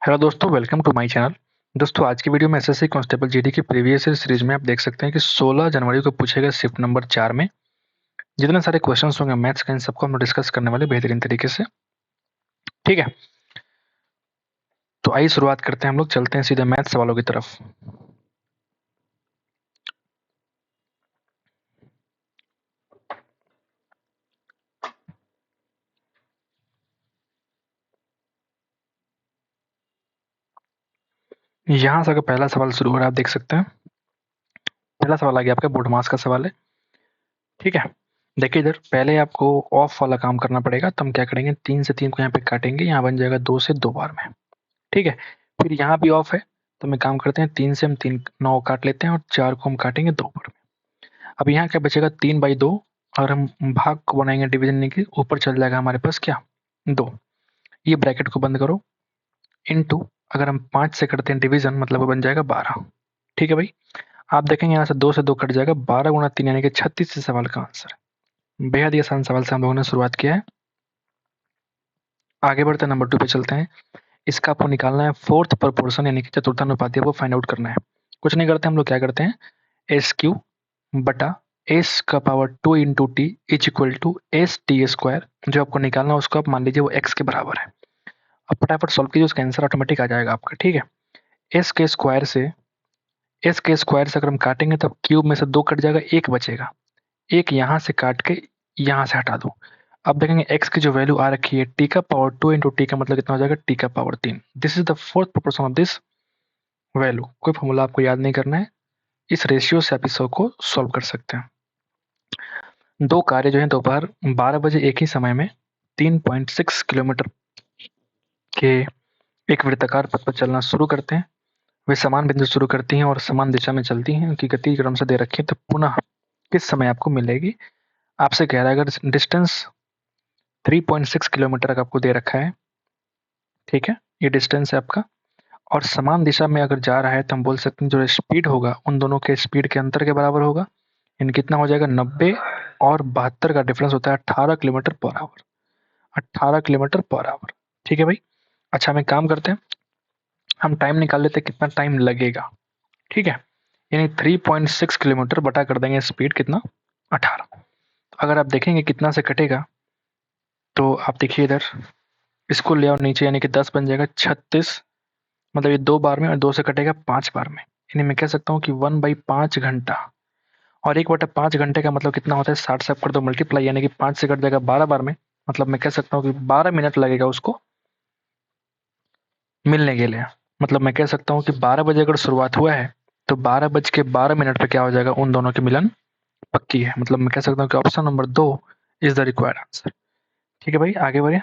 Hello दोस्तों, welcome to my channel. दोस्तों, आज की वीडियो में एसएससी कांस्टेबल जीडी की प्रीवियस ईयर सीरीज में आप देख सकते हैं कि 16 जनवरी को पूछेगा शिफ्ट नंबर 4 में जितने सारे क्वेश्चंस होंगे मैथ्स के, इन सबको हम डिस्कस करने वाले बेहतरीन तरीके से। ठीक है, तो आइए शुरुआत करते हैं। हम लोग चलते हैं सीधे मैथ्स सवालों की तरफ। यहाँ से अगर पहला सवाल शुरू हो रहा है, आप देख सकते हैं। पहला सवाल आ गया आपका बोर्ड मास का सवाल है। ठीक है, देखिए इधर पहले आपको ऑफ वाला काम करना पड़ेगा। तो हम क्या करेंगे, 3 से 3 को यहाँ पे काटेंगे, यहाँ बन जाएगा 2 से 2 बार में। ठीक है, फिर यहाँ भी ऑफ है तो हम काम करते हैं, 3 से हम 3 9 काट लेते हैं और 4 को हम काटेंगे 2 बार में। अब यहाँ क्या बचेगा, 3/2। और हम भाग को बनाएंगे डिवीजन, नहीं कि ऊपर चल जाएगा हमारे पास क्या, 2। ये ब्रैकेट को बंद करो, इनटू अगर हम 5 से करते हैं डिवीजन, मतलब वो बन जाएगा 12। ठीक है भाई, आप देखेंगे यहाँ से 2 से 2 कट जाएगा, 12 गुणा 3 यानी कि 36 इस सवाल का आंसर है। बेहद ही आसान सवाल से हम लोगों ने शुरुआत किया है। आगे बढ़ते नंबर 2 पे चलते हैं। इसका आपको निकालना है फोर्थ प्रोपोर्शन यानी कि चतुर्थानुपाती, आपको फाइंड आउट करना है। कुछ नहीं करते हम लोग, क्या करते हैं, एस क्यू बटा एस का power 2 into T is equal to S T square. जो आपको निकालना है उसको आप मान लीजिए वो एक्स के बराबर है। अब फटाफट सॉल्व कीजिए, उसका आंसर ऑटोमेटिक आ जाएगा आपका। ठीक है, एस के स्क्वायर से अगर हम काटेंगे तब क्यूब में से 2 कट जाएगा, एक बचेगा। एक यहाँ से काट के यहाँ से हटा दो। अब देखेंगे एक्स की जो वैल्यू आ रखी है, टी का पावर 2 इंटू टी का मतलब कितना हो जाएगा, टी का power 3। This is the fourth proportion of this value. कोई फॉर्मूला आपको याद नहीं करना है, इस रेशियो से आप इस को सॉल्व कर सकते हैं। दो कार्य जो है दोपहर 12 बजे एक ही समय में 3.6 किलोमीटर के एक वृत्ताकार पथ पर चलना शुरू करते हैं। वे समान बिंदु शुरू करती हैं और समान दिशा में चलती हैं। उनकी गति क्रम से दे रखी है, तो पुनः किस समय आपको मिलेगी। आपसे कह रहा है अगर डिस्टेंस 3.6 किलोमीटर तक आपको दे रखा है, ठीक है, ये डिस्टेंस है आपका, और समान दिशा में अगर जा रहा है तो हम बोल सकते हैं जो स्पीड होगा उन दोनों के स्पीड के अंतर के बराबर होगा। इन कितना हो जाएगा, 90 और 72 का डिफरेंस होता है 18 kilometre per hour. 18 kilometre per hour. ठीक है भाई, अच्छा हम एक काम करते हैं, हम टाइम निकाल लेते हैं कितना टाइम लगेगा। ठीक है, यानी 3.6 किलोमीटर बटा कर देंगे स्पीड कितना, 18। अगर आप देखेंगे कितना से कटेगा, तो आप देखिए इधर इसको ले आओ नीचे, यानी कि 10 बन जाएगा 36। मतलब ये 2 बार में, और 2 से कटेगा 5 बार में। यानी मैं कह सकता हूँ कि 1/5 घंटा। और 1/5 घंटे का मतलब कितना होता है, 60 से आप कर दो मल्टीप्लाई, यानी कि 5 से कट जाएगा 12 बार में। मतलब मैं कह सकता हूँ कि 12 मिनट लगेगा उसको मिलने के लिए। मतलब मैं कह सकता हूँ कि 12 बजे अगर शुरुआत हुआ है तो 12:12 पे क्या हो जाएगा, उन दोनों की मिलन पक्की है। मतलब मैं कह सकता हूँ कि option number 2 is the required answer. ठीक है भाई, आगे बढ़े।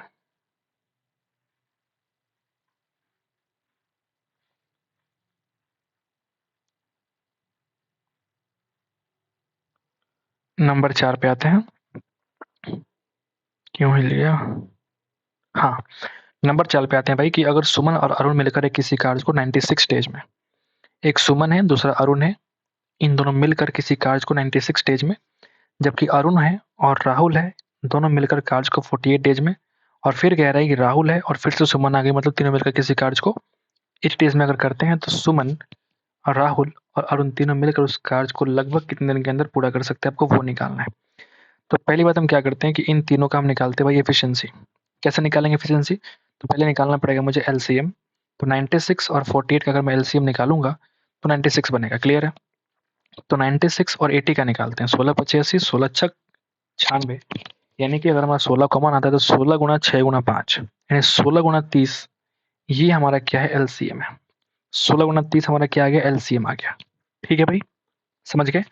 नंबर 4 पे आते हैं। क्यों हिल गया, हाँ, नंबर 4 पे आते हैं भाई कि अगर सुमन और अरुण मिलकर एक किसी कार्य को 96 डेज में, एक सुमन है दूसरा अरुण है, इन दोनों मिलकर किसी कार्य को 96 डेज में, जबकि अरुण है और राहुल है, दोनों मिलकर कार्य को 48 डेज में, और फिर कह रहा है कि राहुल है और फिर से सुमन आ गई, मतलब तीनों मिलकर किसी कार्य को 80 डेज में अगर करते हैं तो सुमन और राहुल और अरुण तीनों मिलकर उस कार्य को लगभग कितने दिन के अंदर पूरा कर सकते हैं, आपको वो निकालना है। तो पहली बात हम क्या करते हैं कि इन तीनों का हम निकालते हैं भाई एफिशिएंसी। कैसे निकालेंगे एफिशिएंसी, तो पहले निकालना पड़ेगा मुझे एलसीएम। तो 96 और 48 का अगर मैं एलसीएम निकालूंगा तो 96 बनेगा, क्लियर है। तो 96 और 80 का निकालते हैं, 16 85 16 छक 96, यानी कि अगर हमारा 16 कॉमन आता है तो 16 गुणा 6 गुणा 5 यानी 16 गुणा 30, ये हमारा क्या है, एलसीएम है। 16 गुणा 30 हमारा क्या आ गया, एलसीएम आ गया। ठीक है भाई, समझ गए।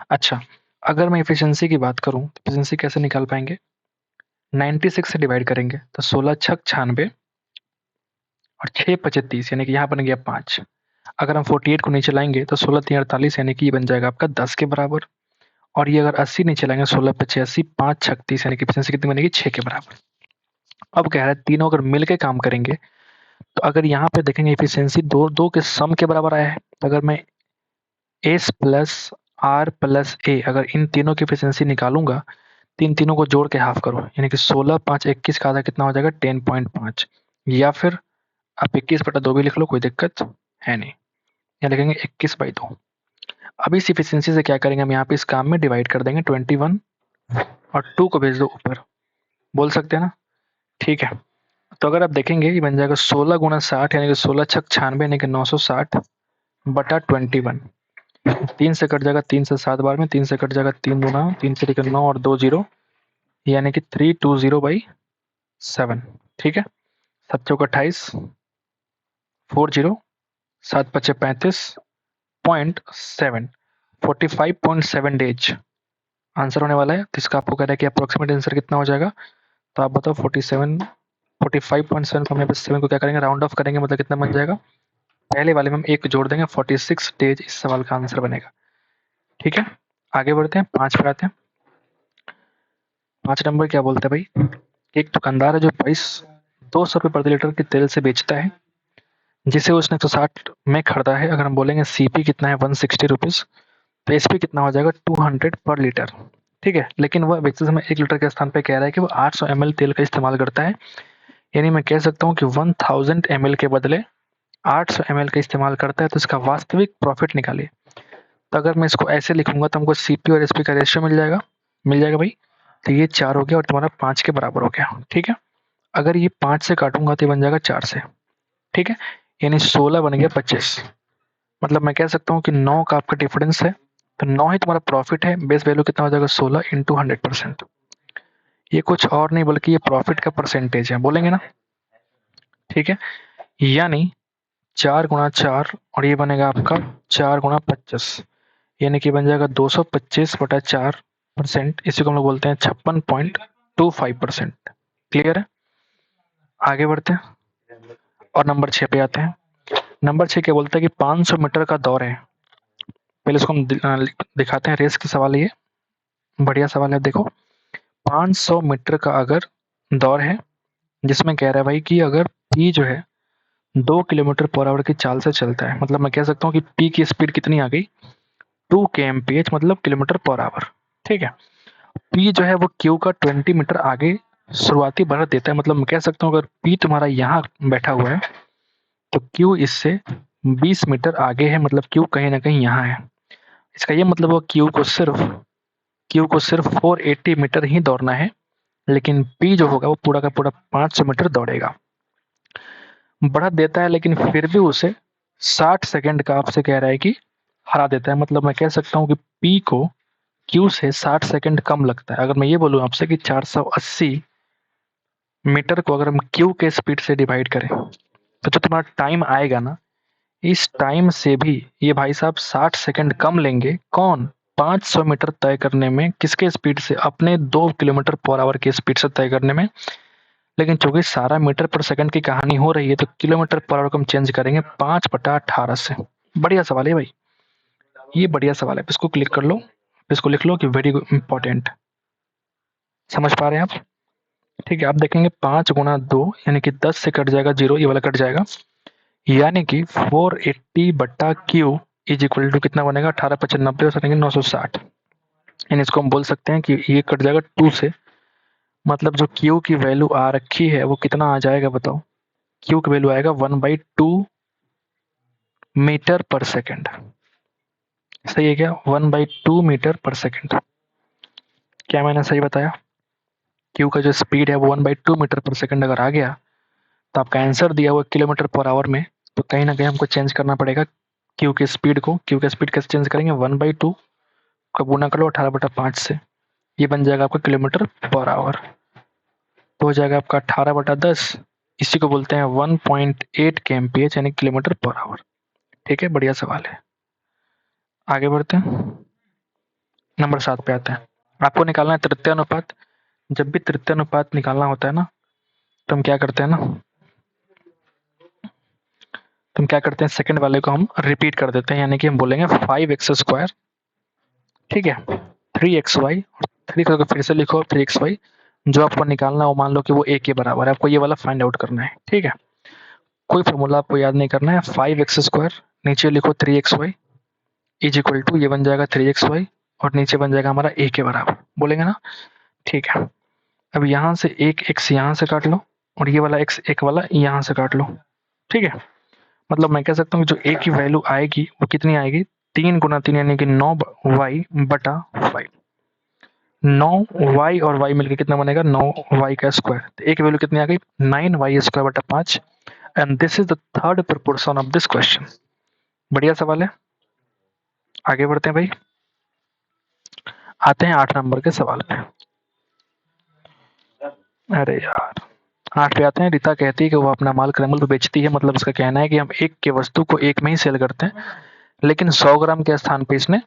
अच्छा, अगर मैं एफिशिएंसी की बात करूं तो एफिशिएंसी कैसे निकाल पाएंगे, 96 से डिवाइड करेंगे तो 16 छक 96 और 6 पचे 30, यानी कि यहाँ बन गया 5। अगर हम 48 को नीचे लाएंगे तो 16 3 48, यानी कि ये बन जाएगा आपका 10 के बराबर। और ये अगर 80 नीचे लाएंगे, 16 पचे 80 5 छक 30, यानी कि एफिशिएंसी कितनी बनेगी, 6 के बराबर। अब कह रहा है तीनों अगर मिल के काम करेंगे, तो अगर यहाँ पे देखेंगे एफिशिएंसी दो दो के सम के बराबर आया है, तो अगर मैं एस प्लस आर प्लस ए, अगर इन तीनों की एफिशिएंसी निकालूंगा तो इन तीनों को जोड़ के हाफ करो, यानी कि 16 5 21 का आधा कितना हो जाएगा, 10.5। या फिर आप 21/2 भी लिख लो, कोई दिक्कत है नहीं। यहाँ लिखेंगे 21/2। अब इस इफिशियंसी से क्या करेंगे हम, यहाँ पे इस काम में डिवाइड कर देंगे 21 और 2 को भेज दो ऊपर। बोल सकते हैं ना? ठीक है। तो अगर आप देखेंगे ये बन जाएगा 16 गुना 60 यानी कि 16 छक 96 यानी कि 960 बटा 21। 3 से कट जाएगा 3 से 7 बार में, 3 से कट जाएगा 3 गुना 3 से लेकर 9 और 2 जीरो यानी कि 320/7। ठीक है। 7 चौक 28 40 7 पचे 35.7 45.7 डेज आंसर होने वाला है। तो इसका आपको कह रहा है कि अप्रोक्सीमेट आंसर कितना हो जाएगा, तो आप बताओ 45.7 हम 7 को क्या करेंगे, राउंड ऑफ करेंगे, मतलब कितना बन जाएगा। पहले वाले में हम 1 जोड़ देंगे, 46 डेज इस सवाल का आंसर बनेगा। ठीक है, आगे बढ़ते हैं, 5 पे आते हैं। 5 नंबर क्या बोलते हैं भाई, एक दुकानदार है जो 200 रुपये प्रति लीटर के तेल से बेचता है, जिसे उसने 160 में खरीदा है। अगर हम बोलेंगे सीपी कितना है 160 रुपीज, तो एसपी कितना हो जाएगा 200 पर लीटर। ठीक है, लेकिन वह बेचते समय 1 लीटर के स्थान पे कह रहा है कि वो 800 ml तेल का इस्तेमाल करता है, यानी मैं कह सकता हूँ कि 1000 ml के बदले 800 ml का इस्तेमाल करता है, तो इसका वास्तविक प्रॉफिट निकालिए। तो अगर मैं इसको ऐसे लिखूंगा तो हमको सीपी और एसपी का रेशियो मिल जाएगा भाई। तो ये 4 हो गया और तुम्हारा 5 के बराबर हो गया। ठीक है, अगर ये 5 से काटूंगा तो ये बन जाएगा 4 से। ठीक है, यानी 16 बन गया 25। मतलब मैं कह सकता हूँ कि 9 का आपका डिफरेंस है, तो 9 ही तुम्हारा प्रॉफिट है। बेस वैल्यू कितना हो जाएगा 16 इंटू 100%। ये कुछ और नहीं बल्कि ये प्रॉफिट का परसेंटेज है, बोलेंगे ना। ठीक है, यानी 4 गुणा 4 और ये बनेगा आपका 4 गुणा 25, यानी कि बन जाएगा 225/4%। इसी को हम लोग बोलते हैं 56.25%। क्लियर है, आगे बढ़ते हैं और नंबर 6 पे आते हैं। नंबर 6 क्या बोलता है कि 500 मीटर का दौर है। पहले इसको हम दिखाते हैं, रेस की सवाल है ये, बढ़िया सवाल है। देखो 500 मीटर का अगर दौर है, जिसमें कह रहा है भाई कि अगर पी जो है 2 किलोमीटर पर आवर की चाल से चलता है, मतलब मैं कह सकता हूँ कि पी की स्पीड कितनी आ गई 2 kmph, मतलब किलोमीटर पर आवर। ठीक है, पी जो है वो क्यू का 20 मीटर आगे शुरुआती बढ़त देता है, मतलब मैं कह सकता हूँ अगर पी तुम्हारा यहाँ बैठा हुआ है तो क्यू इससे 20 मीटर आगे है, मतलब क्यू कहीं ना कहीं यहाँ है। इसका ये मतलब वो क्यू को सिर्फ 480 मीटर ही दौड़ना है, लेकिन पी जो होगा वो पूरा का पूरा 500 मीटर दौड़ेगा। बढ़त देता है लेकिन फिर भी उसे 60 सेकंड का आपसे कह रहा है कि हरा देता है, मतलब मैं कह सकता हूँ कि पी को क्यू से 60 सेकंड कम लगता है। अगर मैं ये बोलूँ आपसे कि 480 मीटर को अगर हम क्यू के स्पीड से डिवाइड करें तो जो तुम्हारा टाइम आएगा ना, इस टाइम से भी ये भाई साहब 60 सेकंड कम लेंगे। कौन? 500 मीटर तय करने में, किसके स्पीड से? अपने 2 किलोमीटर पर आवर की स्पीड से तय करने में। लेकिन चूंकि सारा मीटर पर सेकंड की कहानी हो रही है तो किलोमीटर पर आवर को हम चेंज करेंगे 5/18 से। बढ़िया सवाल है भाई, ये बढ़िया सवाल है। इसको क्लिक कर लो, इसको लिख लो कि वेरी इंपॉर्टेंट। समझ पा रहे हैं आप? ठीक है, आप देखेंगे 5 गुना 2 यानी कि 10 से कट जाएगा 0, ये वाला कट जाएगा, यानी कि 480/Q इज इक्वल टू कितना बनेगा 18/95 और सकेंगे 960। यानी इसको हम बोल सकते हैं कि ये कट जाएगा 2 से, मतलब जो Q की वैल्यू आ रखी है वो कितना आ जाएगा बताओ। Q की वैल्यू आएगा 1/2 मीटर पर सेकेंड। सही है क्या? 1/2 मीटर पर सेकेंड। क्या मैंने सही बताया? Q का जो स्पीड है वो 1/2 मीटर पर सेकेंड अगर आ गया तो आपका आंसर दिया हुआ किलोमीटर पर आवर में, तो कहीं ना कहीं हमको चेंज करना पड़ेगा क्यू की स्पीड को। क्यू की स्पीड कैसे चेंज करेंगे? 1/2 का गुना कर लो 18/5 से, ये बन जाएगा आपका किलोमीटर पर आवर। तो हो जाएगा आपका 18/10, इसी को बोलते हैं 1.8 kmph यानी किलोमीटर पर आवर। ठीक है, बढ़िया सवाल है। आगे बढ़ते हैं, नंबर 7 पे आते हैं। आपको निकालना है तृतीय अनुपात। जब भी तृतीय अनुपात निकालना होता है ना, तो हम क्या करते हैं ना, सेकंड वाले को हम रिपीट कर देते हैं, यानी कि हम बोलेंगे 5x²। ठीक है, 3xy और 3 को फिर से लिखो 3xy। जो आपको निकालना है वो मान लो कि वो a के बराबर है, आपको ये वाला फाइंड आउट करना है। ठीक है, कोई फॉर्मूला आपको याद नहीं करना है। 5x², नीचे लिखो 3xy इज इक्वल टू, ये बन जाएगा 3xy और नीचे बन जाएगा हमारा a के बराबर, बोलेंगे ना। ठीक है, अब यहाँ से एक x यहाँ से काट लो और ये वाला x एक वाला यहाँ से काट लो। ठीक है, मतलब मैं कह सकता हूँ जो ए की वैल्यू आएगी वो कितनी आएगी, 3 गुना 3 यानी कि 9y बटा 5। 9y और y मिलकर कितना बनेगा, 9y का स्क्वायर। तो ए की वैल्यू कितनी आ गई, 9y स्क्वायर बटा 5। And this is the third proportion of this question. बढ़िया सवाल है, आगे बढ़ते हैं भाई। आते हैं 8 नंबर के सवाल पे। अरे यार, 8 पे आते हैं। रीता कहती है कि वो अपना माल क्रमल पे बेचती है, मतलब उसका कहना है कि हम एक के वस्तु को एक में ही सेल करते हैं, लेकिन 100 ग्राम के स्थान पे इसने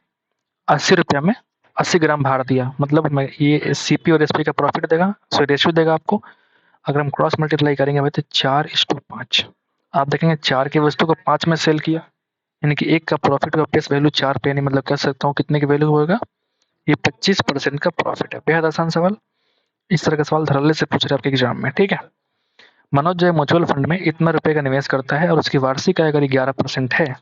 80 रुपया में 80 ग्राम भार दिया। मतलब मैं ये सीपी और एसपी का प्रॉफिट देगा, सो रेशियो देगा आपको। अगर हम क्रॉस मल्टीप्लाई करेंगे भाई तो 4:5। आप देखेंगे 4 की वस्तु को 5 में सेल किया, यानी कि एक का प्रॉफिट का फेस वैल्यू 4 पे, यानी मतलब कह सकता हूँ कितने की वैल्यू होगा, ये 25% का प्रॉफिट है। बेहद आसान सवाल। इस तरह का सवाल धड़ल्ले से पूछ रहे हैं आपके एग्जाम में, ठीक है। मनोज जो है म्यूचुअल फंड में इतना रुपए का निवेश करता है और उसकी वार्षिक आय अगर 11% है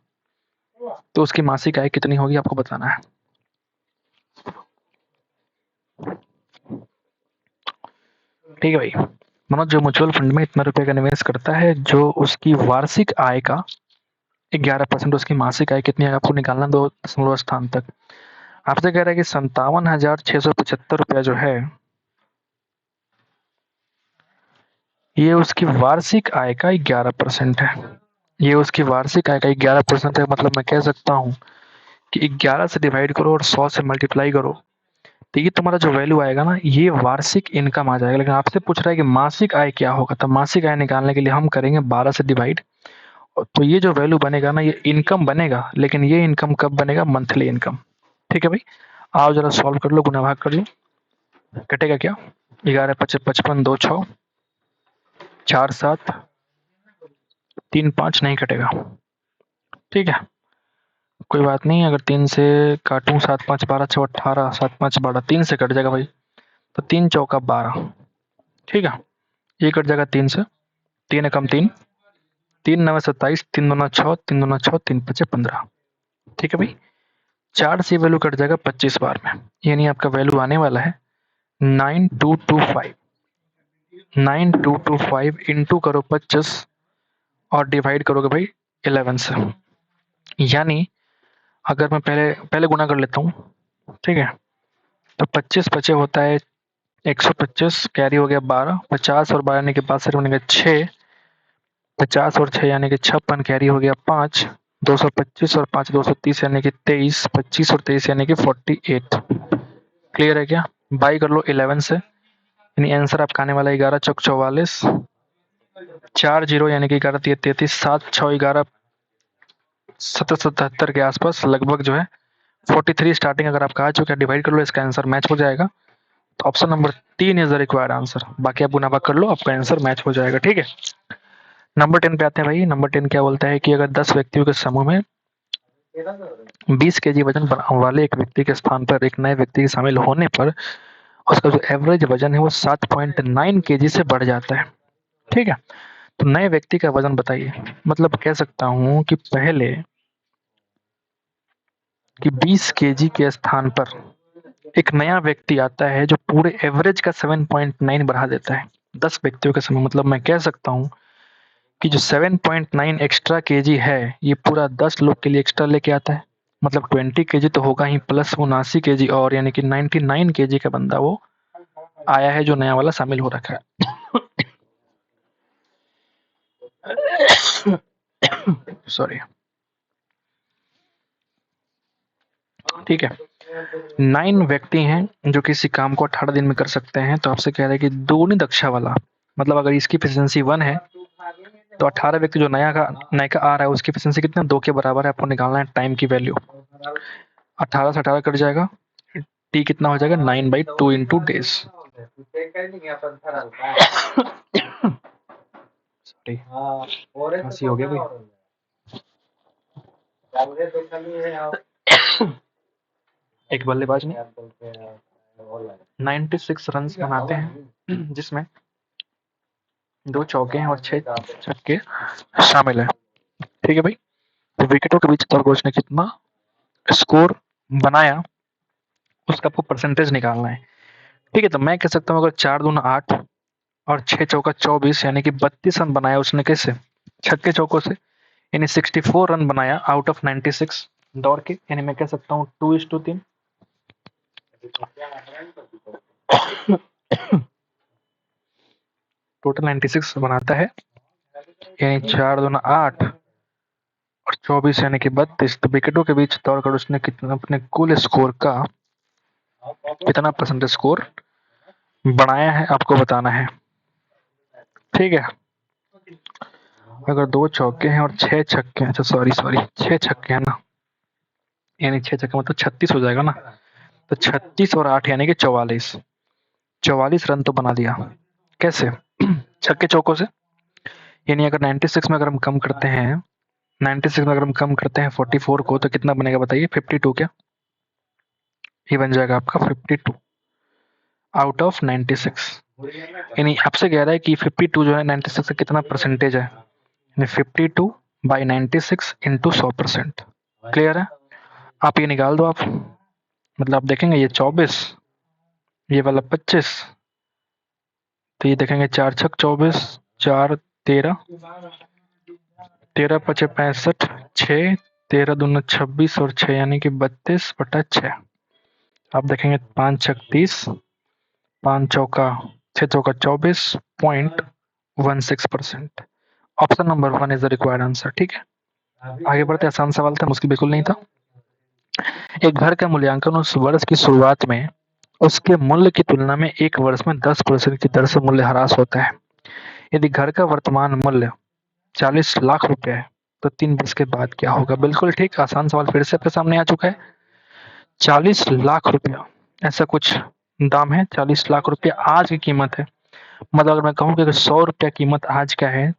तो उसकी मासिक आय कितनी होगी, आपको बताना है। ठीक है भाई, मनोज जो म्यूचुअल फंड में इतना रुपए का निवेश करता है, जो उसकी वार्षिक आय का 11%, उसकी मासिक आय कितनी है आपको निकालना 2 दशमलव स्थान तक। आपसे कह रहा है कि 57,675 रुपया जो है, ये उसकी वार्षिक आय का 11% है। ये उसकी वार्षिक आय का 11% है, मतलब मैं कह सकता हूँ कि 11 से डिवाइड करो और 100 से मल्टीप्लाई करो, तो ये तुम्हारा जो वैल्यू आएगा ना, ये वार्षिक इनकम आ जाएगा। लेकिन आपसे पूछ रहा है कि मासिक आय क्या होगा, तो मासिक आय निकालने के लिए हम करेंगे 12 से डिवाइड। तो ये जो वैल्यू बनेगा ना, ये इनकम बनेगा, लेकिन ये इनकम कब बनेगा, मंथली इनकम। ठीक है भाई, आओ जरा सॉल्व कर लो, गुना भाग कर लो। कटेगा क्या, 11 पचे 55, 2 6, 4 7, 3 5 नहीं कटेगा। ठीक है, कोई बात नहीं। अगर 3 से काटूं, 7 5 12 6 18, 7 5 12, 3 से कट जाएगा भाई, तो 3 चौका 12। ठीक है, ये कट जाएगा 3 से, 3 एकम 3, 3 9 27, 3 दूना 6, 3 दूना 6, 3 पचे 15। ठीक है भाई, 4 से वैल्यू कट जाएगा 25 बार में, यानी आपका वैल्यू आने वाला है 9225। 9225 इंटू करो 25 और डिवाइड करोगे भाई 11 से। यानी अगर मैं पहले पहले गुना कर लेता हूँ, ठीक है, तो 25 पचे होता है 125, कैरी हो गया 12, 50 और 12 यानी कि 62 बनेगा 6, 50 और 6 यानी कि 56, कैरी हो गया 5, 225 और 5 230 यानी कि 23, 25 और 23 यानी कि 48। क्लियर है क्या, बाई कर लो 11 से, यानी आंसर आपका आने वाला है 11 चौक 44, 4 जीरो यानी कि 11 33, 7 6 11 77 के आसपास लगभग जो है 43 स्टार्टिंग अगर आपका आ चुका है, डिवाइड कर लो, इसका आंसर मैच हो जाएगा। तो option number 3 is the required answer. बाकी आप गुना भाग कर लो, आपका आंसर मैच हो जाएगा। ठीक है, नंबर 10 पे आते हैं भाई। नंबर 10 क्या बोलता है कि अगर 10 व्यक्तियों के समूह में 20 केजी वजन वाले एक व्यक्ति के स्थान पर एक नए व्यक्ति के शामिल होने पर उसका जो एवरेज वजन है वो 7.9 केजी से बढ़ जाता है। ठीक है, तो नए व्यक्ति का वजन बताइए। मतलब कह सकता हूँ कि पहले कि 20 केजी के स्थान पर एक नया व्यक्ति आता है जो पूरे एवरेज का 7.9 बढ़ा देता है 10 व्यक्तियों के समय। मतलब मैं कह सकता हूँ कि जो 7.9 एक्स्ट्रा केजी है, ये पूरा 10 लोग के लिए एक्स्ट्रा लेके आता है। मतलब 20 केजी तो होगा ही, प्लस 79 केजी और, यानी कि 99 केजी का बंदा वो आया है जो नया वाला शामिल हो रखा है। सॉरी। ठीक है, 9 व्यक्ति हैं जो किसी काम को 18 दिन में कर सकते हैं। तो आपसे कह रहे हैं कि दोगुनी दक्षा वाला, मतलब अगर इसकी एफिशिएंसी 1 है तो 18 व्यक्ति जो नया आ रहा है उसकी एफिशिएंसी कितना, 2 के बराबर है। आपको निकालना है टाइम की वैल्यू। 18 से 18 कट जाएगा, टी कितना हो जाएगा, 9/2 इंटू डेज। सॉरी, हंसी हो गया भाई। एक बल्लेबाज ने 96 रन बनाते हैं जिसमें 2 चौके हैं और 6 छक्के शामिल है। ठीक है भाई, तो विकेटों के बीच तरगोश ने कितना स्कोर बनाया उसका आपको परसेंटेज निकालना है। ठीक है, तो मैं कह सकता हूँ अगर 4 दूना 8 और 6 चौका 24 यानी कि 32 रन बनाया उसने, कैसे छक्के चौकों से, यानी 64 रन बनाया आउट ऑफ 96 दौड़ के, यानी मैं कह सकता हूँ 2:3। टोटल 96 बनाता है, यानी 4 दूना 8 और 24 यानी कि 32। तो विकेटों के बीच दौड़कर उसने कितना अपने कुल स्कोर का कितना परसेंटेज स्कोर बनाया है आपको बताना है, ठीक है। अगर 2 चौके हैं और 6 छक्के हैं, अच्छा सॉरी 6 छक्के हैं ना, यानी 6 छक्के मतलब 36 हो जाएगा ना। तो 36 और 8 यानी कि 44 रन तो बना दिया। कैसे? छक्के चौकों से, यानी अगर 96 में अगर हम कम करते हैं 96 में अगर हम कम करते हैं 44 को, तो कितना बनेगा बताइए? 52। क्या ये बन जाएगा आपका 52 आउट ऑफ 96। यानी आपसे कह रहा है कि 52 जो है 96 का कितना परसेंटेज है, यानी 52/96 इंटू 100%। क्लियर है? आप ये निकाल दो आप, मतलब आप देखेंगे ये 24, ये वाला 25, तो ये देखेंगे 4 छक 24, 4 13, 13 पचे 65, 6 13 दूना 26 और 6 यानी कि 32/6। आप देखेंगे 5 छक 30, 5 चौका 6 चौका 24.16%। Option number 1 is the required answer. ठीक है, आगे बढ़ते। आसान सवाल था, मुश्किल बिल्कुल नहीं था। एक घर का मूल्यांकन उस वर्ष की शुरुआत में उसके मूल्य की तुलना में एक वर्ष में 10% की दर से मूल्य ह्रास होता है। यदि घर का वर्तमान मूल्य 40 लाख रुपए है तो 3 वर्ष के बाद क्या होगा? बिल्कुल ठीक, आसान सवाल फिर से आपके सामने आ चुका है। 40 लाख रुपया ऐसा कुछ दाम है, 40 लाख रुपया आज की कीमत है। मतलब अगर मैं कहूँ कि अगर 100 रुपया कीमत आज का है,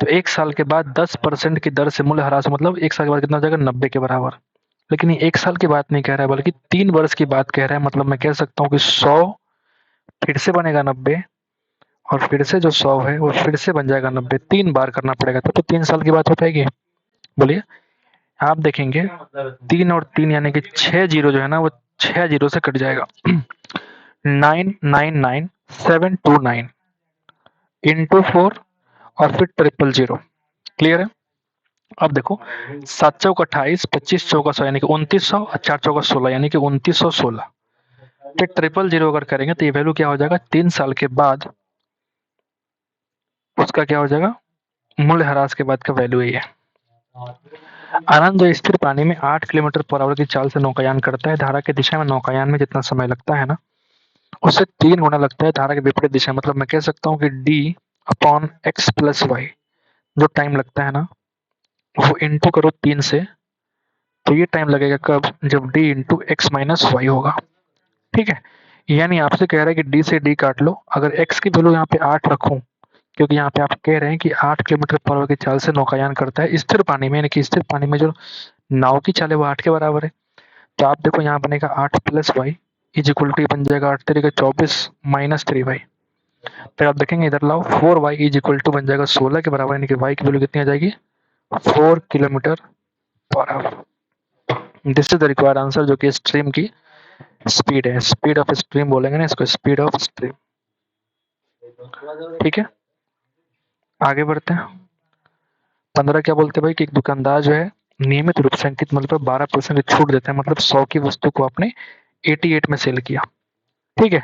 तो 1 साल के बाद 10% की दर से मूल्य ह्रास, मतलब 1 साल के बाद कितना हो जाएगा? 90 के बराबर। लेकिन ये 1 साल की बात नहीं कह रहा है, बल्कि 3 वर्ष की बात कह रहा है। मतलब मैं कह सकता हूँ कि 100 फिर से बनेगा 90 और फिर से जो 100 है वो फिर से बन जाएगा 90। 3 बार करना पड़ेगा, तो 3 साल की बात हो पाएगी? बोलिए। आप देखेंगे 3 और 3 यानी कि 6 जीरो जो है ना, वो 6 जीरो से कट जाएगा। 999729 इंटू 4 और फिर 000। क्लियर है? अब देखो 7 चौक 28, 25 चौका 100 यानी कि 2900 और 4 चौका 16 यानी कि 2916। फिर 000 अगर करेंगे तो ये वैल्यू क्या हो जाएगा? 3 साल के बाद उसका क्या हो जाएगा? मूल्य ह्रास के बाद का वैल्यू ये है। आनंद जो स्थिर पानी में 8 किलोमीटर पर आवर की चाल से नौकायान करता है, धारा की दिशा में नौकायान में जितना समय लगता है ना, उससे 3 गुना लगता है धारा के विपरीत दिशा। मतलब मैं कह सकता हूँ कि d/x+y जो टाइम लगता है ना, वो इंटू करो 3 से, तो ये टाइम लगेगा कब? जब d into X minus Y होगा। ठीक है, यानी आपसे कह रहा है कि d से d काट लो। अगर x की वैल्यू यहाँ पे 8 रखूं, क्योंकि यहाँ पे आप कह रहे हैं कि 8 किलोमीटर पर आवर की चाल से नौकायान करता है स्थिर पानी में, यानी कि स्थिर पानी में जो नाव की चाल है वो 8 के बराबर है। तो आप देखो यहाँ बनेगा 8+y इज इक्वल टू, बन जाएगा 8 तरीके 24 माइनस 3y। फिर आप देखेंगे इधर लाओ 4y इज इक्वल टू बन जाएगा 16 के बराबर, यानी कि y की वैल्यू कितनी आ जाएगी? 4 kilometre per hour. This is the required answer, जो कि स्ट्रीम की स्पीड है। स्पीड ऑफ स्ट्रीम बोलेंगे ना इसको, स्पीड ऑफ स्ट्रीम। ठीक है, आगे बढ़ते हैं। 15 क्या बोलते हैं भाई कि एक दुकानदार जो है नियमित रूप से अंकित मूल्य पर 12% छूट देता है। मतलब 100 की वस्तु को आपने 88 में सेल किया। ठीक है,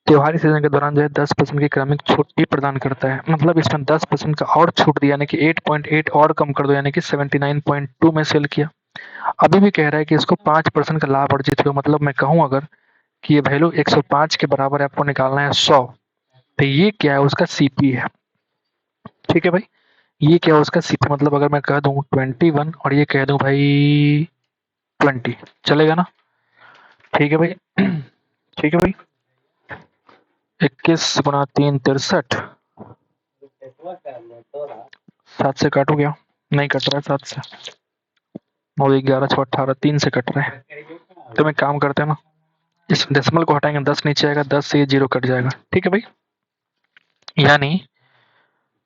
त्योहारी सीजन के दौरान जो है 10% की क्रमिक छूट भी प्रदान करता है। मतलब इसमें 10% का और छूट दिया, यानी कि 8.8 और कम कर दो, यानी कि 79.2 में सेल किया। अभी भी कह रहा है कि इसको 5% का लाभ अर्जित हुआ। मतलब मैं कहूँ अगर कि ये वैल्यू 105 के बराबर है, आपको निकालना है 100, तो ये क्या है? उसका सीपी है। ठीक है भाई, ये क्या है? उसका सीपी। मतलब अगर मैं कह दूं 21 और ये कह दूं भाई 20, चलेगा ना? ठीक है भाई। ठीक है भाई, 21 गुना 3 63, 7 से काटू क्या? नहीं कट रहा है 7 से, और 11 6 18, 3 से कट रहा है। तो मैं काम करते हैं ना, इस डेसिमल को हटाएंगे, 10 नीचे आएगा, 10 से ये 0 कट जाएगा। ठीक है भाई, यानी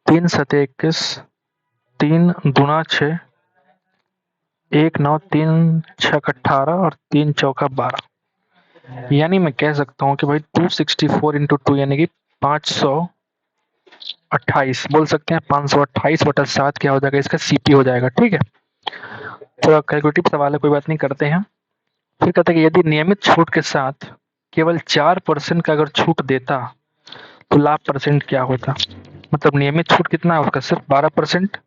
3 सते 21, 3 दूना 6, 1 9 3 छक 18 और 3 चौका 12। यानी मैं कह सकता हूँ कि भाई 264 इंटू 2 यानी कि 500 28 बोल सकते हैं, 528/7 क्या हो जाएगा, इसका सीपी हो जाएगा। ठीक है, थोड़ा कैलकुलेटिव सवाल है, कोई बात नहीं, करते हैं। फिर कहते हैं कि यदि नियमित छूट के साथ केवल 4% का अगर छूट देता तो लाभ परसेंट क्या होता। मतलब नियमित छूट कितना है उसका, सिर्फ 12%।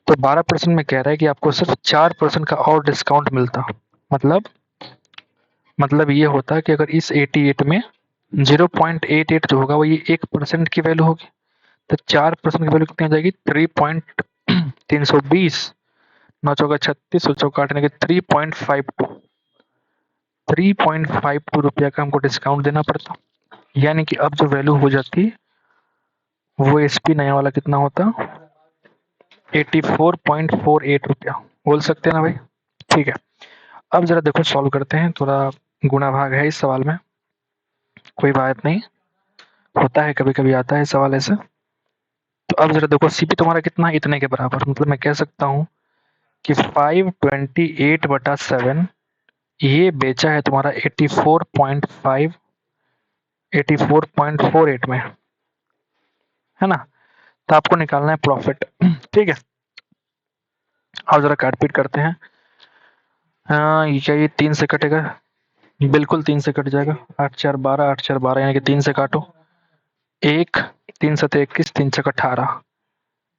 तो 12% में कह रहा है कि आपको सिर्फ 4% का और डिस्काउंट मिलता। मतलब ये होता कि अगर इस 88 में 0.88 जो होगा वो ये 1% की वैल्यू होगी, तो 4% की वैल्यू कितनी हो जाएगी, 3.320। 9 चौका 36, 100 चौका काटने के 3.52, 3.52 रुपया का हमको डिस्काउंट देना पड़ता। यानी कि अब जो वैल्यू हो जाती वो एसपी नया वाला कितना होता, 84.48 रुपया। बोल सकते हैं ना भाई। ठीक है, अब जरा देखो सॉल्व करते हैं, थोड़ा गुणा भाग है इस सवाल में, कोई बात नहीं, होता है कभी कभी आता है सवाल ऐसे। तो अब जरा देखो सीपी तुम्हारा कितना है, इतने के बराबर। मतलब मैं कह सकता हूँ कि 528/7 ये बेचा है तुम्हारा 84.48 में, है ना। तो आपको निकालना है प्रॉफिट। ठीक है, अब जरा काटपीट करते हैं। हाँ, ये क्या, ये 3 से कटेगा, बिल्कुल 3 से कट जाएगा। 8×4 = 12, 8×4 = 12, यानी कि 3 से काटो। 1, 3 7 21, 3 6 18,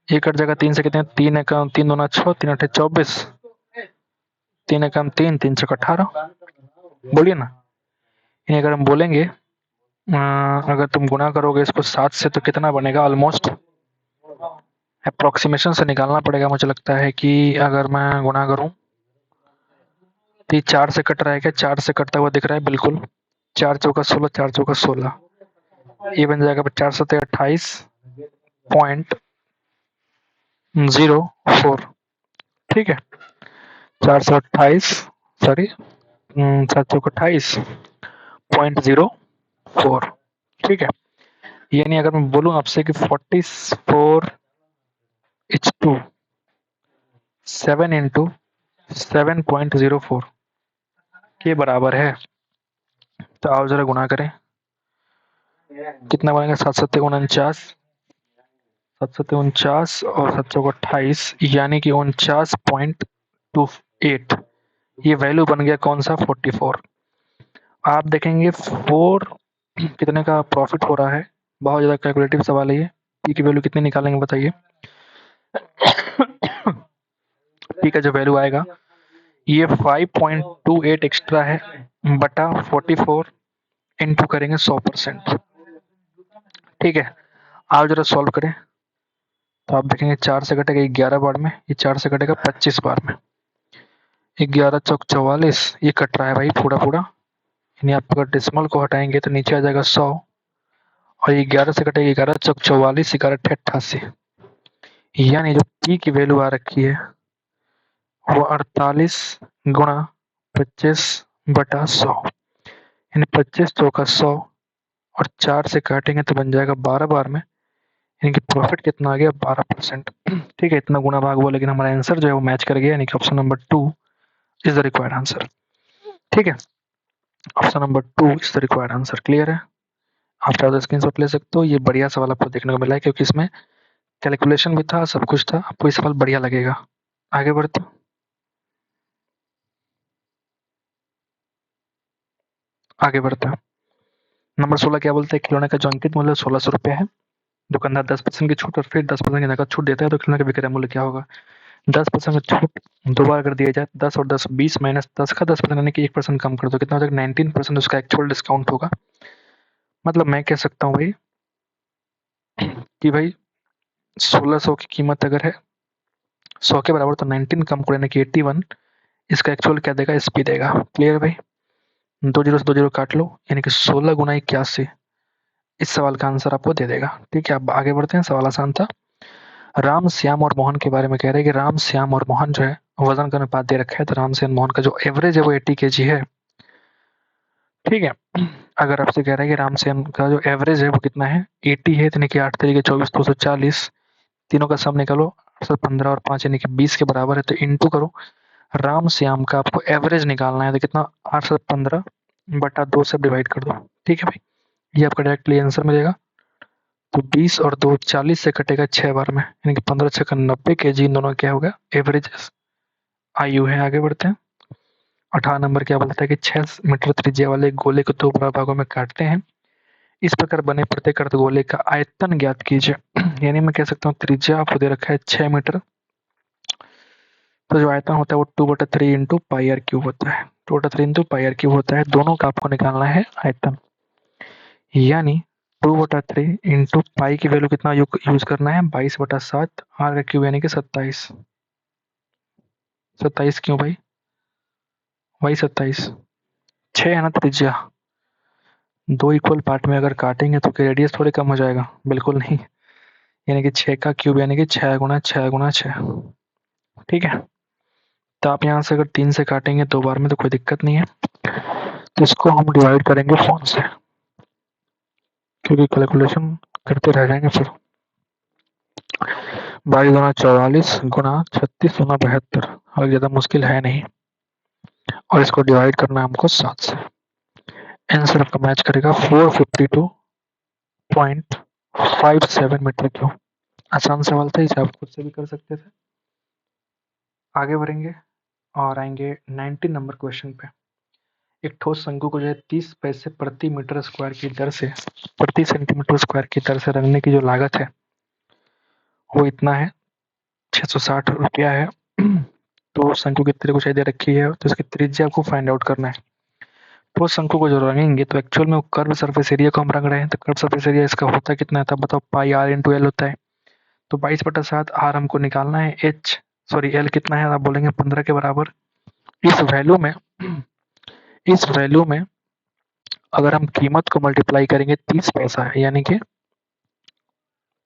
ये कट जाएगा 3 से, कितने, 3 एकम 3 दूना 6, 3 8 24, 3 एकम 3, 3 6 18। बोलिए ना, यानी अगर हम बोलेंगे अगर तुम गुणा करोगे इसको 7 से तो कितना बनेगा, ऑलमोस्ट अप्रोक्सीमेशन से निकालना पड़ेगा। मुझे लगता है कि अगर मैं गुणा करूं तो ये 4 से कट रहा है क्या, 4 से कटता हुआ दिख रहा है, बिल्कुल। 4 चौका 16, 4 चौका 16, ये बन जाएगा 4 7 28.04। ठीक है, 428, सॉरी, 728.04। ठीक है, यानी अगर मैं बोलूं आपसे कि 44:2 7 इंटू 7.04 के बराबर है। तो आप जरा गुणा करें, कितना बनेगा, 7 7 49, 7 7 49 और 7 28, यानी कि 49.28। ये वैल्यू बन गया कौन सा, 44। आप देखेंगे 4 कितने का प्रॉफिट हो रहा है। बहुत ज़्यादा कैलकुलेटिव सवाल है ये। पी की वैल्यू कितनी निकालेंगे बताइए। पी का जो वैल्यू आएगा ये 5.28 एक्स्ट्रा है बटा 44 इंटू करेंगे 100%। ठीक है, आप जरा सॉल्व करें तो आप देखेंगे 4 से कटेगा 11 बार में, ये 4 से कटेगा 25 बार में। 11 चौक 44, ये कट रहा है भाई पूरा पूरा, यानी आप अगर डेसिमल को हटाएंगे तो नीचे आ जाएगा 100, और ये 11 से कटेगा 11 चौक 44, 11 अट्ठे 88, यानी जो पी की वैल्यू आ रखी है वो 48 गुणा 25/100, यानी 25 चौका 100 और 4 से काटेंगे तो बन जाएगा 12 बार में, यानी कि प्रॉफिट कितना आ गया, 12%। ठीक है, इतना गुणा भाग हुआ, लेकिन हमारा आंसर जो है वो मैच कर गया, यानी कि option number 2 is the required answer. ठीक है, option number 2 is the required answer. Clear है, आप चाहो तो स्क्रीनशॉट ले सकते हो। ये बढ़िया सवाल आपको देखने को मिला है, क्योंकि इसमें कैलकुलेशन भी था, सब कुछ था। आपको ये सवाल बढ़िया लगेगा। आगे बढ़ते आगे बढ़ते हैं। नंबर 16 क्या बोलते हैं, खिलौने का जो अंकित मूल्य 1600 रुपये है, दुकानदार 10% की छूट और फिर 10% की नकद छूट देता है, तो खिलौने का विक्रय मूल्य क्या होगा। 10% की छूट दो बार अगर दिया जाए, 10 और 10 20 माइनस 10 का 10%, यानी कि 1% कम कर दो, कितना हो जाएगा, 19% उसका एक्चुअल डिस्काउंट होगा। मतलब मैं कह सकता हूँ भाई कि भाई 1600 की कीमत अगर है 100 के बराबर, तो 19 कम करो यानी कि 81, इसका एक्चुअल क्या देगा, एसपी देगा। क्लियर भाई, 2 जीरो से 2 जीरो काट लो, यानी कि 16 गुना 81 इस सवाल का आंसर आपको दे देगा। ठीक है, अब आगे बढ़ते हैं, सवाल आसान था। राम श्याम और मोहन के बारे में कह रहे हैं कि राम श्याम और मोहन जो है वजन का अनुपात दे रखा है, तो राम श्याम मोहन का जो एवरेज है वो 80 kg है। ठीक है, अगर आपसे कह रहा है कि राम श्याम का जो एवरेज है वो कितना है, 80 है, यानी कि 8 तरीके 24 240, तीनों का सम निकालो, 815 और 5 यानी कि 20 के बराबर है, तो इंटू करो। राम श्याम का आपको एवरेज निकालना है, तो कितना, 815/2 से डिवाइड कर दो। ठीक है भाई, ये आपका डायरेक्टली आंसर मिलेगा। तो 20 और 2 40 से कटेगा 6 बार में, यानी कि 15 6 90 kg इन दोनों क्या होगा एवरेज आयु है। आगे बढ़ते हैं। 18 नंबर क्या बोलता है कि 6 मीटर त्रिज्या वाले गोले को दो भागों में काटते हैं। इस प्रकार बने प्रत्येक अर्धगोले का आयतन ज्ञात कीजिए। यानी मैं कह सकता हूँ त्रिज्या आपको दे रखा है 6 मीटर, तो जो आयतन होता है वो 2/3 इंटू पाई आर क्यूब होता है। 2/3 इंटू पाई आर क्यूब होता है। दोनों का आपको निकालना है आयतन, यानी 2/3 इंटू पाई की वैल्यू कितना यूज करना है 22/7, आर का क्यूब यानी कि 27। 27 क्यों भाई? वही 27। 6 है ना त्रिज्या, दो इक्वल पार्ट में अगर काटेंगे तो क्या रेडियस थोड़े कम हो जाएगा? बिल्कुल नहीं। यानी कि 6 का क्यूब यानी कि 6 गुना 6 गुना 6। ठीक है, तो आप यहाँ से अगर 3 से काटेंगे 2 बार में तो कोई दिक्कत नहीं है, तो इसको हम डिवाइड करेंगे 4 से, क्योंकि कैलकुलेशन करते रह जाएंगे फिर। 22 गुना 44 गुना 36 गुना 72, और ज़्यादा मुश्किल है नहीं, और इसको डिवाइड करना है हमको 7 से। आंसर आपका मैच करेगा 452.57 मीटर क्यूब। आसान सवाल था, इसे आप खुद से भी कर सकते थे। आगे बढ़ेंगे और आएंगे 19 नंबर क्वेश्चन पे। एक ठोस शंकु को जो है 30 पैसे प्रति मीटर स्क्वायर की दर से, प्रति सेंटीमीटर स्क्वायर की दर से रंगने की जो लागत है वो इतना है 660 रुपया है। तो शंकु की त्रिभुज दे रखी है, तो इसकी त्रिज्या को फाइंड आउट करना है। ठोस शंकु को जो रंगेंगे तो एक्चुअल में वो कर्व सरफेस एरिया को हम रंग रहे हैं, तो कर्व सरफेस एरिया इसका होता कितना है तब बताओ? पाई आर इंटू एल होता है। तो 22/7 आर हमको निकालना है, एल कितना है आप बोलेंगे 15 के बराबर। इस वैल्यू में अगर हम कीमत को मल्टीप्लाई करेंगे 30 पैसा है, यानी कि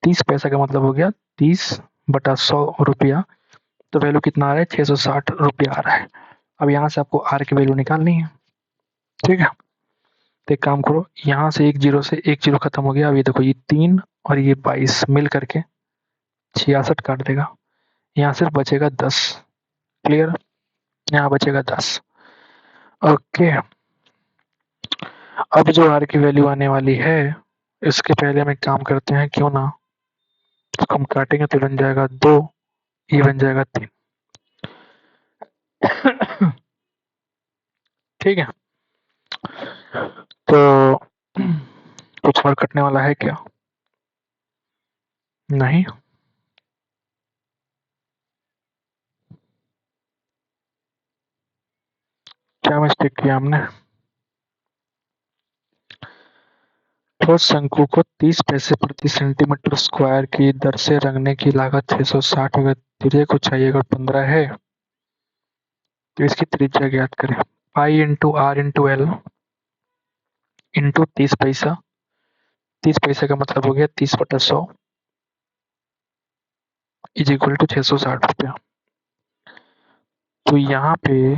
30 पैसा का मतलब हो गया 30/100 रुपया, तो वैल्यू कितना आ रहा है 660 रुपया आ रहा है। अब यहाँ से आपको आर की वैल्यू निकालनी है। ठीक है, तो एक काम करो, यहाँ से एक जीरो खत्म हो गया। अब ये देखो ये 3 और ये 22 मिल करके 66 काट देगा, यहाँ सिर्फ बचेगा 10। क्लियर? यहाँ बचेगा 10। ओके, अब जो आर की वैल्यू आने वाली है इसके पहले हम एक काम करते हैं, क्यों ना इसको हम काटेंगे तो बन जाएगा 2, ये बन जाएगा 3। ठीक है, तो कुछ और कटने वाला है क्या? नहीं। क्या मिस्टेक किया हमने? ठोस शंकु को 30 पैसे प्रति सेंटीमीटर स्क्वायर की दर से रंगने की लागत 660, अगर त्रिज्या को चाहिए अगर 15 है तो इसकी त्रिज्या ज्ञात करें। Pi into R into L into 30 पैसा। 30 पैसे का मतलब हो गया 30/100 इज इक्वल टू 660 रुपया। तो यहाँ पे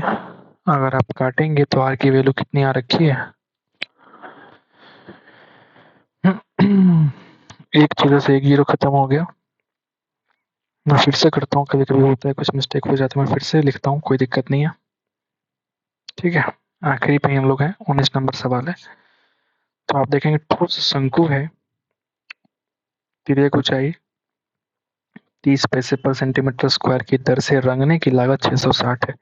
अगर आप काटेंगे तो आर की वैल्यू कितनी आ रखी है? एक जीरो से एक जीरो खत्म हो गया। मैं फिर से करता हूँ, कभी कभी होता है कुछ मिस्टेक हो जाता है, मैं फिर से लिखता हूँ, कोई दिक्कत नहीं है। ठीक है, आखिरी पे हम लोग हैं, 19 नंबर सवाल है। तो आप देखेंगे ठोस शंकु है, तिर्यक ऊंचाई 30 पैसे पर सेंटीमीटर स्क्वायर की दर से रंगने की लागत 660 है।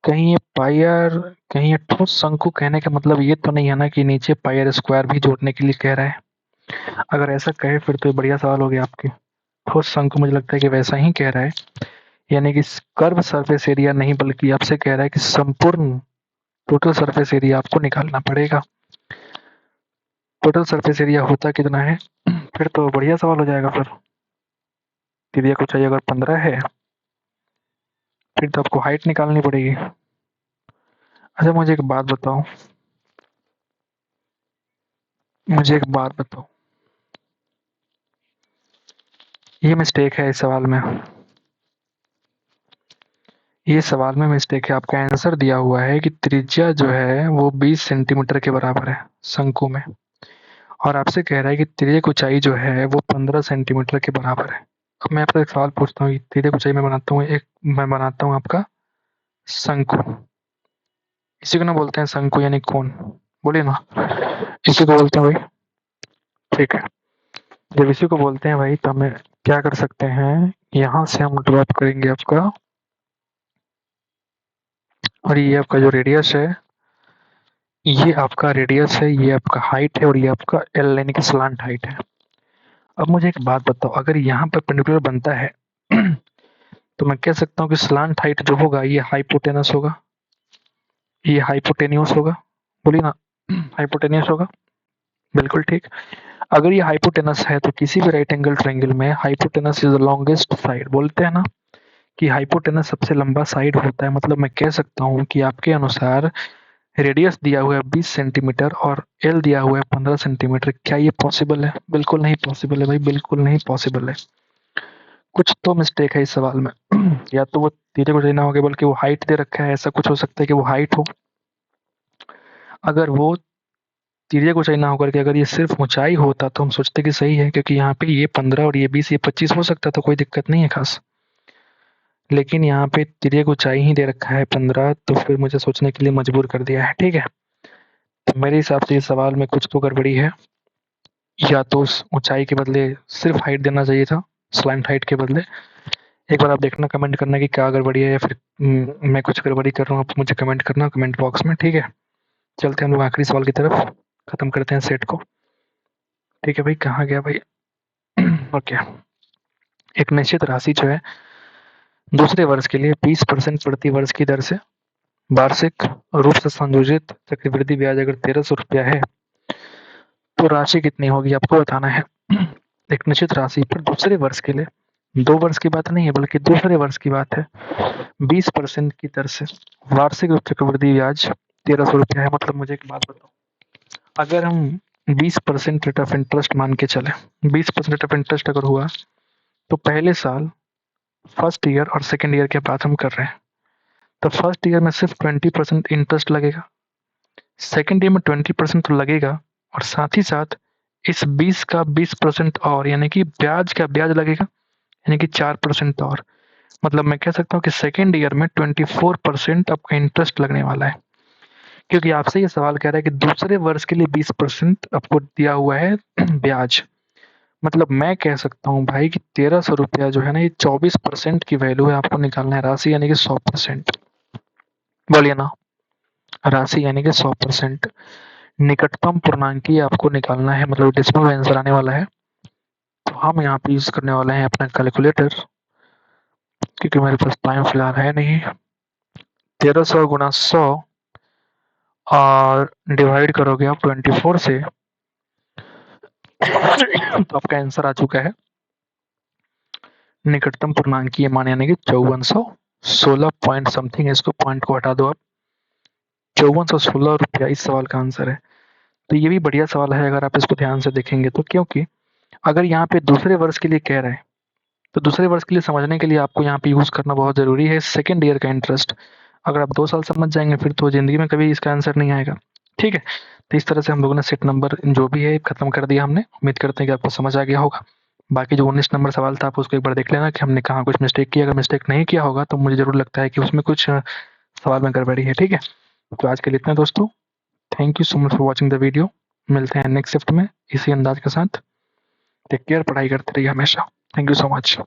कहीं ये पायर, कहीं ये ठोस शंकु कहने का मतलब ये तो नहीं है ना कि नीचे पायर स्क्वायर भी जोड़ने के लिए कह रहा है? अगर ऐसा कहे फिर तो बढ़िया सवाल हो गया आपके। ठोस शंकु मुझे लगता है कि वैसा ही कह रहा है, यानी कि कर्व सरफेस एरिया नहीं बल्कि आपसे कह रहा है कि संपूर्ण टोटल सरफेस एरिया आपको निकालना पड़ेगा। टोटल सरफेस एरिया होता कितना है? फिर तो बढ़िया सवाल हो जाएगा। फिर त्रिज्या को चाहिए अगर 15 है फिर तो आपको हाइट निकालनी पड़ेगी। अच्छा मुझे एक बात बताओ, ये मिस्टेक है इस सवाल में, ये सवाल में मिस्टेक है। आपका आंसर दिया हुआ है कि त्रिज्या जो है वो 20 सेंटीमीटर के बराबर है शंकु में, और आपसे कह रहा है कि त्रिज्या की ऊंचाई जो है वो 15 सेंटीमीटर के बराबर है। अब मैं आपसे एक सवाल पूछता हूँ, त्रिज्या की ऊंचाई मैं बनाता हूँ आपका शंकु, इसी को ना बोलते हैं शंकु यानी कोन, बोलिए ना, इसी को बोलते हैं भाई। ठीक है, जब इसी को बोलते हैं भाई, तो हमें क्या कर सकते हैं, यहाँ से हम ड्रॉप करेंगे आपका, और ये आपका जो रेडियस है, ये आपका रेडियस है, ये आपका हाइट है, और ये आपका एल यानी कि स्लांट हाइट है। अब मुझे एक बात बताओ, अगर यहाँ पर परपेंडिकुलर बनता है तो मैं कह सकता हूँ कि स्लांट हाइट जो होगा ये हाइपोटेनस होगा, ये हाइपोटेन्यूस होगा, बोलिए ना हाइपोटेन्यूस होगा, बिल्कुल ठीक। अगर ये हाइपोटेनस है तो किसी भी राइट एंगल ट्रायंगल में hypotenuse is the longest side, बोलते हैं ना कि हाइपोटेनस सबसे लंबा साइड होता है। मतलब मैं कह सकता हूँ कि आपके अनुसार रेडियस दिया हुआ है 20 सेंटीमीटर और एल दिया हुआ है 15 सेंटीमीटर, क्या ये पॉसिबल है? बिल्कुल नहीं पॉसिबल है भाई, बिल्कुल नहीं पॉसिबल है। कुछ तो मिस्टेक है इस सवाल में या तो वो तिर्यक को ना होगा, बल्कि वो हाइट दे रखा है, ऐसा कुछ हो सकता है कि वो हाइट हो। अगर वो तिर्यक ऊंचाई ना होकर के अगर ये सिर्फ ऊंचाई होता तो हम सोचते कि सही है, क्योंकि यहाँ पे ये 15 और ये 20 ये 25 हो सकता, तो कोई दिक्कत नहीं है खास। लेकिन यहाँ पे तिर्यक ऊंचाई ही दे रखा है 15, तो फिर मुझे सोचने के लिए मजबूर कर दिया है। ठीक है, तो मेरे हिसाब से इस सवाल में कुछ तो गड़बड़ी है, या तो उस ऊंचाई के बदले सिर्फ हाइट देना चाहिए था, स्लाइंट हाइट के बदले। एक बार आप देखना, कमेंट करना कि क्या गड़बड़ी है, या फिर मैं कुछ गड़बड़ी कर रहा हूँ, आप मुझे कमेंट करना कमेंट बॉक्स में। ठीक है, चलते हैं हम लोग आखिरी सवाल की तरफ, खत्म करते हैं सेट को। ठीक है भाई, कहाँ गया भाई ओके। एक निश्चित राशि जो है दूसरे वर्ष के लिए 20% प्रति वर्ष की दर से वार्षिक रूप से संयोजित चक्रवृद्धि ब्याज अगर 1300 रुपया है, तो राशि कितनी होगी आपको बताना है। एक निश्चित राशि पर दूसरे वर्ष के लिए, 2 वर्ष की बात नहीं है बल्कि दूसरे वर्ष की बात है, 20% की दर से वार्षिक चक्रवृद्धि ब्याज 1300 रुपया है। मतलब मुझे एक बात बताओ, अगर हम 20% रेट ऑफ इंटरेस्ट मान के चले, 20% रेट ऑफ इंटरेस्ट अगर हुआ, तो पहले साल फर्स्ट ईयर और सेकेंड ईयर की बात हम कर रहे हैं, तो फर्स्ट ईयर में सिर्फ 20% इंटरेस्ट लगेगा, सेकेंड ईयर में 20% तो लगेगा, और साथ ही साथ इस 20 का 20% और, यानी कि ब्याज का ब्याज लगेगा, यानी कि 4% और। मतलब मैं कह सकता हूँ कि सेकेंड ईयर में 24% आपका इंटरेस्ट लगने वाला है, क्योंकि आपसे ये सवाल कह रहा है कि दूसरे वर्ष के लिए 20% आपको दिया हुआ है ब्याज। मतलब मैं कह सकता हूँ भाई कि 1300 रुपया जो है ना, ये 24% की वैल्यू है, आपको निकालना है राशि, यानी कि 100%। बोलिए ना, राशि यानी कि 100%। निकटतम पूर्णांकी आपको निकालना है, मतलब डेसिमल में आंसर आने वाला है। तो हम यहाँ पे यूज करने वाले हैं अपना कैलकुलेटर, क्योंकि मेरे पास टाइम फिलहाल है नहीं। 1300 गुना 100 और डिवाइड करोगे आप 24 से तो आपका आंसर आ चुका है निकटतम पूर्णांकीय मान, यानी कि 5416 पॉइंट समथिंग है। इसको पॉइंट को हटा दो आप, 5416 रुपया इस सवाल का आंसर है। तो ये भी बढ़िया सवाल है अगर आप इसको ध्यान से देखेंगे तो, क्योंकि अगर यहाँ पे दूसरे वर्ष के लिए कह रहे हैं, तो दूसरे वर्ष के लिए समझने के लिए आपको यहाँ पे यूज करना बहुत जरूरी है सेकेंड ईयर का इंटरेस्ट। अगर आप 2 साल समझ जाएंगे फिर तो जिंदगी में कभी इसका आंसर नहीं आएगा। ठीक है, तो इस तरह से हम लोगों ने सेट नंबर जो भी है खत्म कर दिया हमने। उम्मीद करते हैं कि आपको समझ आ गया होगा। बाकी जो 19 नंबर सवाल था, आप उसको एक बार देख लेना कि हमने कहाँ कुछ मिस्टेक किया। अगर मिस्टेक नहीं किया होगा तो मुझे जरूर लगता है कि उसमें कुछ सवाल में गड़बड़ी है। ठीक है, तो आज के लिए इतना दोस्तों, thank you so much for watching the video. मिलते हैं नेक्स्ट शिफ्ट में इसी अंदाज के साथ। टेक केयर, पढ़ाई करते रहिए हमेशा। Thank you so much.